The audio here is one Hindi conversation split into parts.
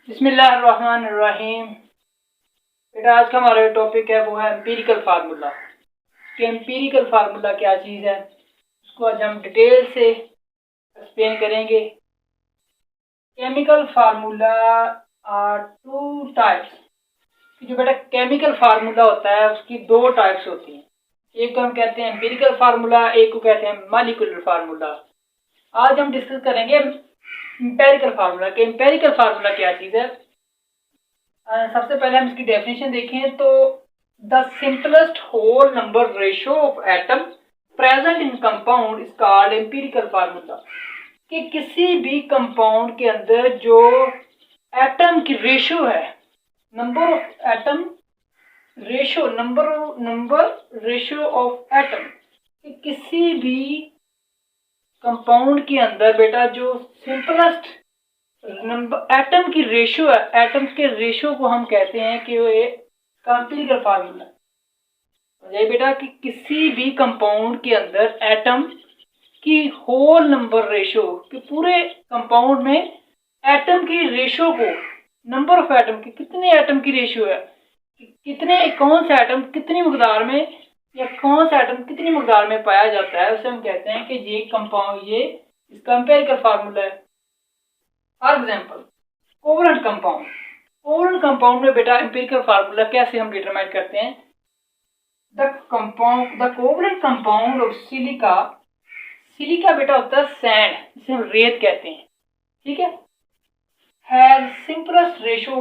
बिस्मिल्लाहिर्रहमानिर्रहीम। बेटा आज का हमारा टॉपिक है वो है एम्पिरिकल फार्मूला कि एम्पिरिकल फार्मूला क्या चीज़ है, उसको आज हम डिटेल से एक्सप्लेन करेंगे। Chemical formula are two types. जो बेटा केमिकल फार्मूला होता है उसकी दो टाइप्स होती हैं, एक को हम कहते हैं एम्पिरिकल फार्मूला, एक को कहते हैं मॉलिक्यूलर फार्मूला। आज हम डिस्कस करेंगे एम्पिरिकल फार्मूला कि एम्पिरिकल फार्मूला क्या चीज़ है। सबसे पहले हम इसकी डेफिनेशन देखें तो the simplest whole number ratio of atom present in compound is called empirical formula. कि किसी भी कंपाउंड के अंदर जो एटम की रेशियो है, number of atom ratio, number ratio of atom, कि किसी भी कंपाउंड के अंदर बेटा जो सिंपलेस्ट नंबर एटम की रेशियो है, एटम्स के रेशियो को हम कहते हैं कि वो एक एम्पिरिकल फार्मूला। ये बेटा कि किसी भी कंपाउंड के अंदर एटम की होल नंबर रेशियो, कि पूरे कंपाउंड में एटम की रेशियो को, नंबर ऑफ एटम की, कितने एटम की रेशियो है, कितने कौन सा एटम कितनी मकदार में या कौन सा एटम कितनी मकदार में पाया जाता है, उसे हम कहते हैं कि ये कंपाउंड, ये इसका एम्पिरिकल फार्मूला है। For example covalent compound. Covalent compound में बेटा एम्पिरिकल फार्मूला कैसे हम डिटरमाइन करते हैं। The covalent compound of silica, silica बेटा होता है सैंड, जिसे हम रेत कहते हैं, ठीक है, has simplest ratio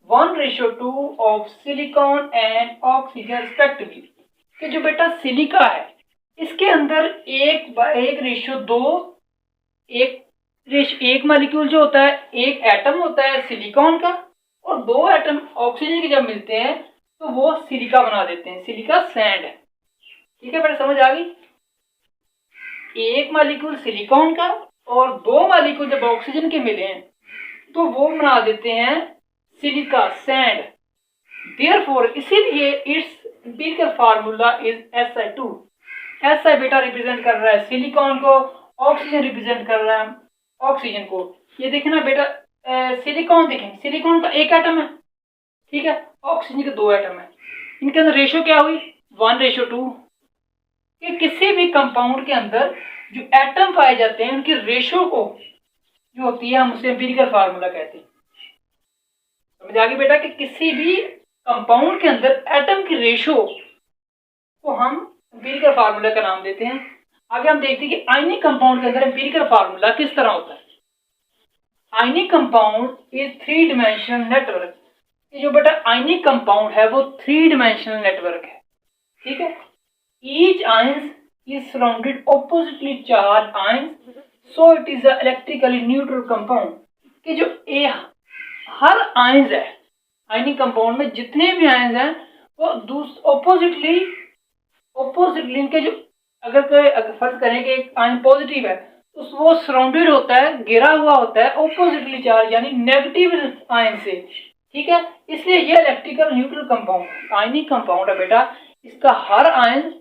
1:1:2 of silicon and oxygen respectively. कि जो बेटा सिलिका है इसके अंदर एक रेशियो 2, एक मॉलिक्यूल जो होता है, एक एटम होता है सिलिकॉन का, और दो एटम ऑक्सीजन के जब मिलते हैं तो वो सिलिका बना देते हैं, सिलिका सैंड है। ठीक है बेटा, समझ आ गई। एक मॉलिक्यूल सिलिकॉन का और दो मॉलिक्यूल जब ऑक्सीजन के मिले हैं तो वो बना देते हैं सिलिका सैंड। देयरफॉर इसीलिए it's empirical formula is Si2। Si बेटा रिप्रेजेंट कर रहा है सिलिकॉन को, ऑक्सीजन रिप्रेजेंट कर रहा है ऑक्सीजन को। ये देखना बेटा, सिलिकॉन देखें, सिलिकॉन का एक एटम है, ठीक है, ऑक्सीजन के दो एटम है, इनके अंदर रेशियो क्या हुई 1:2। कि किसी भी कंपाउंड के अंदर जो एटम पाए जाते हैं उनकी रेशियो को जो होती है हम उसे एम्पिरिकल फार्मूला कहते हैं। समझ आ गई बेटा कि किसी भी कंपाउंड के अंदर एटम की रेशियो को हम एम्पिरिकल फार्मूला का नाम देते हैं। आगे हम देखते हैं कि आयनिक कंपाउंड के अंदर एम्पिरिकल फार्मूला किस तरह होता है। Ionic compound is 3 dimensional network. जो बेटा आयनिक कंपाउंड है वो 3 डायमेंशनल नेटवर्क है, ठीक है। Each ions is surrounded oppositely charge ions, so it is a electrically neutral compound. कि जो हर आयंस है आयनिक कंपाउंड में, जितने भी आयंस हैं वो ऑपोजिटली इनके जो, अगर फर्ज करें कि एक आयन पॉजिटिव है तो वो सराउंडेड होता है, घिरा हुआ होता है ऑपोजिटली चार्ज यानी नेगेटिव आयन से, ठीक है। इसलिए ये electrical neutral compound ionic compound है बेटा। इसका हर आयन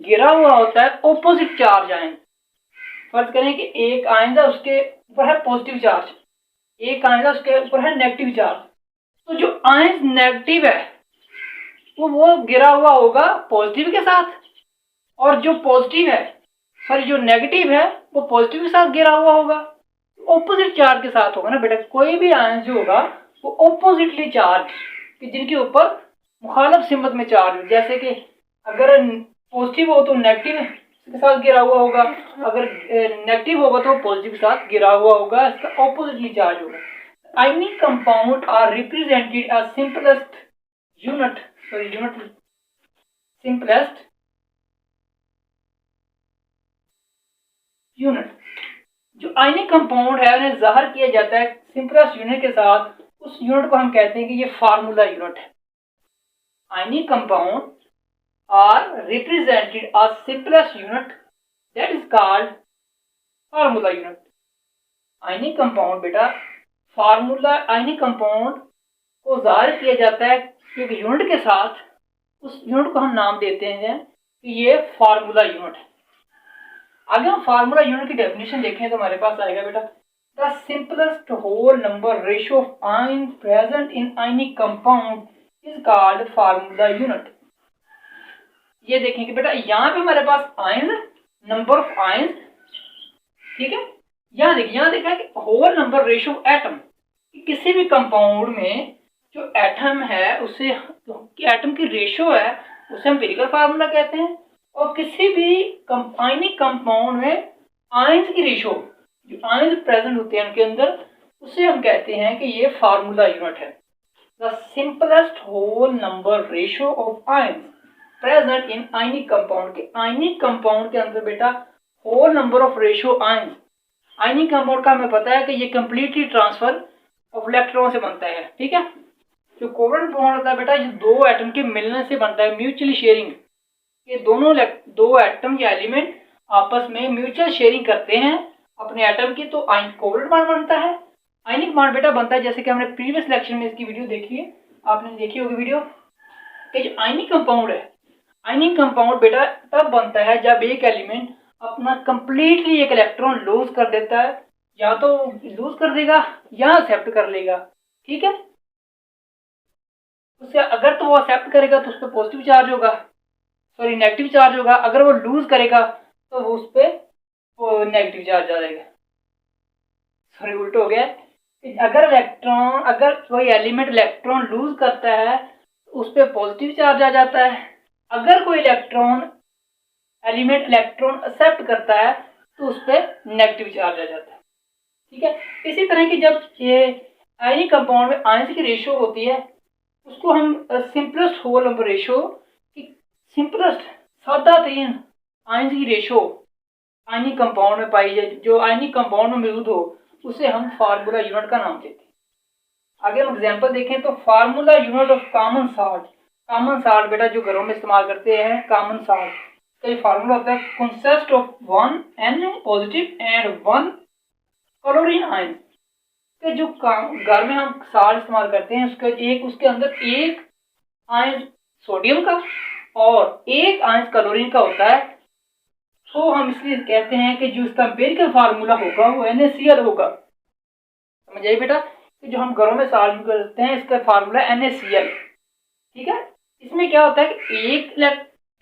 घिरा हुआ होता है ऑपोजिट चार्ज आयन। फर्ज करें कि एक आयन है उसके ऊपर है पॉजिटिव चार्ज, एक आयन है उसके ऊपर है नेगेटिव चार्ज। तो जो आयन नेगेटिव है वो घिरा हुआ होगा पॉजिटिव के साथ, और जो पॉजिटिव है, सॉरी जो नेगेटिव है वो पॉजिटिव के साथ घिरा हुआ होगा, ऑपोजिट चार्ज के साथ होगा ना बेटा। कोई भी आयन जो होगा वो ऑपोजिटली चार्ज, कि जिनके ऊपर मुखालिफ सिमत में चार्ज हो, जैसे कि अगर पॉजिटिव हो तो नेगेटिव के साथ घिरा हुआ होगा, अगर नेगेटिव होगा तो पॉजिटिव के साथ घिरा हुआ होगा, इसका ऑपोजिटली चार्ज होगा। Ionic compound are represented as simplest unit. जो आयनिक कंपाउंड है उन्हें जाहिर किया जाता है सिंपलेस्ट यूनिट के साथ, उस यूनिट को हम कहते हैं कि ये फार्मूला यूनिट है। Ionic compound are represented as simplest unit that is called formula unit. Ionic compound बेटा फार्मूला, आयनिक कंपाउंड को जाहिर किया जाता है एक यूनिट के साथ, उस यूनिट को हम नाम देते हैं कि ये फार्मूला यूनिट है। आगे हम फार्मूला यूनिट की डेफिनेशन देखें तो हमारे पास आएगा बेटा the simplest whole number ratio of ion present in ionic compound is called formula unit. ये देखें कि बेटा यहाँ पे हमारे पास आयन, नंबर ऑफ आयन, ठीक है। यहाँ देखिए, यहाँ देखा कि whole number ratio of atom, किसी भी कंपाउंड में जो एटम है उसे, एटम की रेशियो है उसे हम एम्पिरिकल फार्मूला कहते हैं। और किसी भी आयनिक कंपाउंड में आयंस की रेशियो, जो आयंस प्रेजेंट होते हैं उनके अंदर, उसे हम कहते हैं कि ये फार्मूला यूनिट है। The simplest whole number ratio of ions present in ionic compound, के आयनिक कंपाउंड के अंदर बेटा whole number of ratio ions, ionic compound का हमें पता है कि ये कंप्लीटली ट्रांसफर ऑफ इलेक्ट्रॉन से बनता है, ठीक है। जो कोवलेंट बॉन्ड होता है बेटा, ये दो एटम के मिलने से बनता है, म्यूचुअली शेयरिंग। ये दोनों दो एटम या एलिमेंट आपस में म्यूचुअल शेयरिंग करते हैं अपने एटम की, तो कोवलेंट बॉन्ड बनता है। आयनिक बॉन्ड बेटा बनता है, जैसे कि हमने प्रीवियस लेक्चर में इसकी वीडियो देखी है, आपने देखी होगी वीडियो, कि जो आयनिक कंपाउंड है, आयनिक कंपाउंड बेटा तब बनता है जब एक एलिमेंट अपना कंप्लीटली एक इलेक्ट्रॉन लूज कर देता है, या तो लूज कर देगा या एक्सेप्ट कर लेगा, ठीक है। उससे अगर तो वो एक्सेप्ट करेगा तो उस पर पॉजिटिव चार्ज होगा, सॉरी नेगेटिव चार्ज होगा। अगर वो लूज करेगा तो वो उस पर नेगेटिव चार्ज आ जाएगा, सॉरी उल्टा हो गया। अगर कोई एलिमेंट इलेक्ट्रॉन लूज करता है तो उस पर पॉजिटिव चार्ज आ जाता है। अगर कोई एलिमेंट इलेक्ट्रॉन एक्सेप्ट करता है तो उस पर नेगेटिव चार्ज आ जाता है, ठीक है। इसी तरह की जब ये आयनिक कंपाउंड में आयंस की रेशियो होती है, उसको हम simplest whole number ratio, simplest सादा तरीन आयंस की रेशियो आयनिक कंपाउंड में पाई जाए, जो आयनिक कंपाउंड में मौजूद हो, उसे हम फार्मूला यूनिट का नाम देते हैं। आगे हम एग्जांपल देखें तो formula unit of common salt. Common salt बेटा जो घरों में इस्तेमाल करते हैं, कॉमन साल्ट का ये फार्मूला होता है, consist of 1 Na positive and 1 chlorine ion. के जो घर में हम साल्ट इस्तेमाल करते हैं उसके अंदर एक आयन सोडियम का और एक आयन क्लोरीन का होता है, तो हम इसलिए कहते हैं कि जो इसका एम्पिरिकल फार्मूला होगा वो NaCl होगा। समझ आइए बेटा, कि जो हम घरों में साल्ट यूज करते हैं इसका फार्मूला NaCl, ठीक है। इसमें क्या होता है कि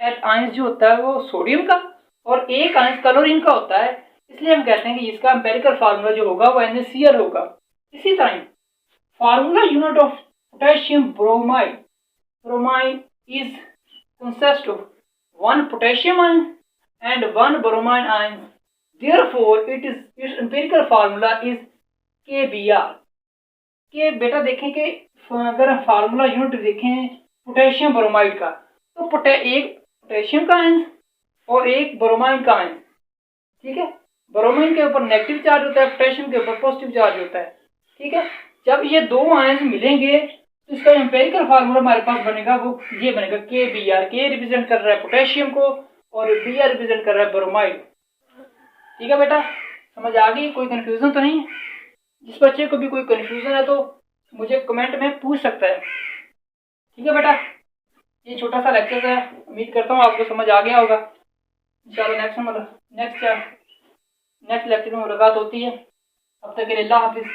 एक आयन जो होता है वो सोडियम का और एक आयन क्लोरीन का होता है, इसलिए हम कहते हैं कि इसका एम्पिरिकल फार्मूला जो होगा वो NaCl होगा। इसी तरह formula unit of potassium bromide, bromide is consist of 1 potassium ion and 1 bromine ion, therefore its empirical formula is KBr। के बेटा देखें कि अगर हम फार्मूला यूनिट देखें पोटेशियम ब्रोमाइड का, तो एक पोटेशियम का आयन और एक ब्रोमाइन का आयन, ठीक है। ब्रोमाइन के ऊपर नेगेटिव चार्ज होता है, पोटेशियम के ऊपर पॉजिटिव चार्ज होता है, ठीक है। जब ये दो आयन मिलेंगे तो इसका एम्पिरिकल फार्मूला हमारे पास बनेगा, वो ये बनेगा KBr। के रिप्रेजेंट कर रहा है पोटेशियम को और Br रिप्रेजेंट कर रहा है ब्रोमाइड, ठीक है बेटा। समझ आ गई? कोई कंफ्यूजन तो नहीं? जिस बच्चे को भी कोई कंफ्यूजन है तो मुझे कमेंट में पूछ सकता है, ठीक है बेटा। ये छोटा सा लेक्चर है, उम्मीद करता हूँ आपको समझ आ गया होगा। इंशाल्लाह नेक्स्ट लेक्चर में मुलाकात होती है। अब तक के लिए अल्लाह हाफिज़।